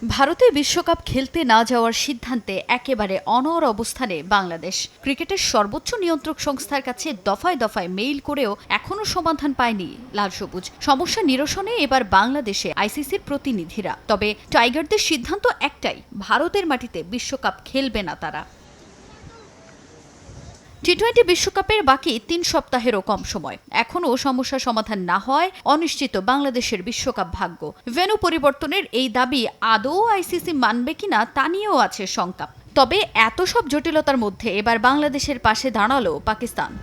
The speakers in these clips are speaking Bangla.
ভারতে বিশ্বকাপ খেলতে না যাওয়ার সিদ্ধান্তে একেবারে অনড় অবস্থানে বাংলাদেশ। ক্রিকেটের সর্বোচ্চ নিয়ন্ত্রক সংস্থার কাছে দফায় দফায় মেইল করেও এখনও সমাধান পায়নি লাল সবুজ। সমস্যা নিরসনে এবার বাংলাদেশে আইসিসির প্রতিনিধিরা। তবে টাইগারদের সিদ্ধান্ত একটাই, ভারতের মাটিতে বিশ্বকাপ খেলবে না তারা। টি-20 বিশ্বকাপের বাকি ৩ সপ্তাহেরও কম সময়। এখনও সমস্যা সমাধান না হয় অনিশ্চিত বাংলাদেশের বিশ্বকাপ ভাগ্য। ভেন্যু পরিবর্তনের এই দাবি আদৌ আইসিসি মানবে কিনা তা নিয়েও আছে শঙ্কা। তবে এত সব জটিলতার মধ্যে এবার বাংলাদেশের পাশে দাঁড়ালো পাকিস্তান।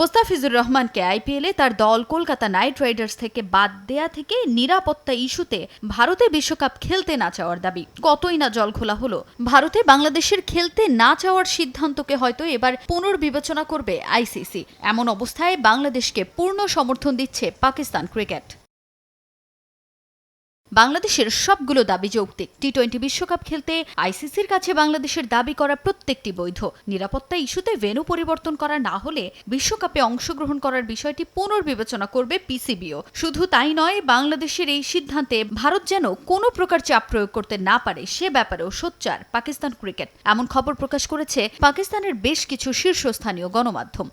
মোস্তাফিজুর রহমানকে আইপিএলে তার দল কলকাতা নাইট রাইডার্স থেকে বাদ দেয়া থেকে নিরাপত্তা ইস্যুতে ভারতে বিশ্বকাপ খেলতে না চাওয়ার দাবি কতই না জলখোলা হলো। ভারতে বাংলাদেশের খেলতে না চাওয়ার সিদ্ধান্তকে হয়তো এবার পুনর্বিবেচনা করবে আইসিসি। এমন অবস্থায় বাংলাদেশকে পূর্ণ সমর্থন দিচ্ছে পাকিস্তান ক্রিকেট। বাংলাদেশের সবগুলো দাবি যৌক্তিক। টি-20 বিশ্বকাপ খেলতে আইসিসির কাছে বাংলাদেশের দাবি করা প্রত্যেকটি বৈধ। নিরাপত্তা ইস্যুতে ভেন্যু পরিবর্তন করা না হলে বিশ্বকাপে অংশগ্রহণ করার বিষয়টি পুনর্বিবেচনা করবে পিসিবিও। শুধু তাই নয়, বাংলাদেশের এই সিদ্ধান্তে ভারত যেন কোনো প্রকার চাপ প্রয়োগ করতে না পারে সে ব্যাপারেও সোচ্চার পাকিস্তান ক্রিকেট। এমন খবর প্রকাশ করেছে পাকিস্তানের বেশ কিছু শীর্ষস্থানীয় গণমাধ্যম।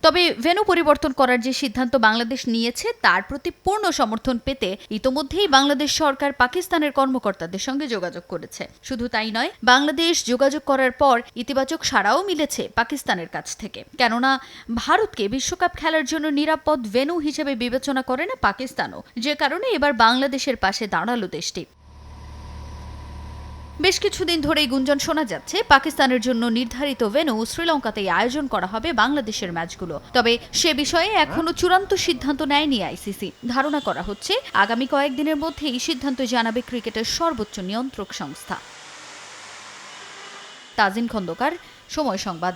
তবে ভেন্যু পরিবর্তন করার যে সিদ্ধান্ত বাংলাদেশ নিয়েছে তার প্রতি পূর্ণ সমর্থন পেতে ইতোমধ্যেই বাংলাদেশ সরকার পাকিস্তানের কর্মকর্তাদের সঙ্গে যোগাযোগ করেছে। শুধু তাই নয়, বাংলাদেশ যোগাযোগ করার পর ইতিবাচক সাড়াও মিলেছে পাকিস্তানের কাছ থেকে। কেননা ভারতকে বিশ্বকাপ খেলার জন্য নিরাপদ ভেন্যু হিসেবে বিবেচনা করে না পাকিস্তানও, যে কারণে এবার বাংলাদেশের পাশে দাঁড়ালো দেশটি। বেশ কিছুদিন ধরেই গুঞ্জন শোনা যাচ্ছে পাকিস্তানের জন্য নির্ধারিত ভেন্যু শ্রীলঙ্কাতেই আয়োজন করা হবে বাংলাদেশের ম্যাচগুলো। তবে সে বিষয়ে এখনো চূড়ান্ত সিদ্ধান্ত নেয়নি আইসিসি। ধারণা করা হচ্ছে আগামী কয়েকদিনের মধ্যেই সিদ্ধান্ত জানাবে ক্রিকেটের সর্বোচ্চ নিয়ন্ত্রক সংস্থা। তাজিন খন্দকার, সময় সংবাদ।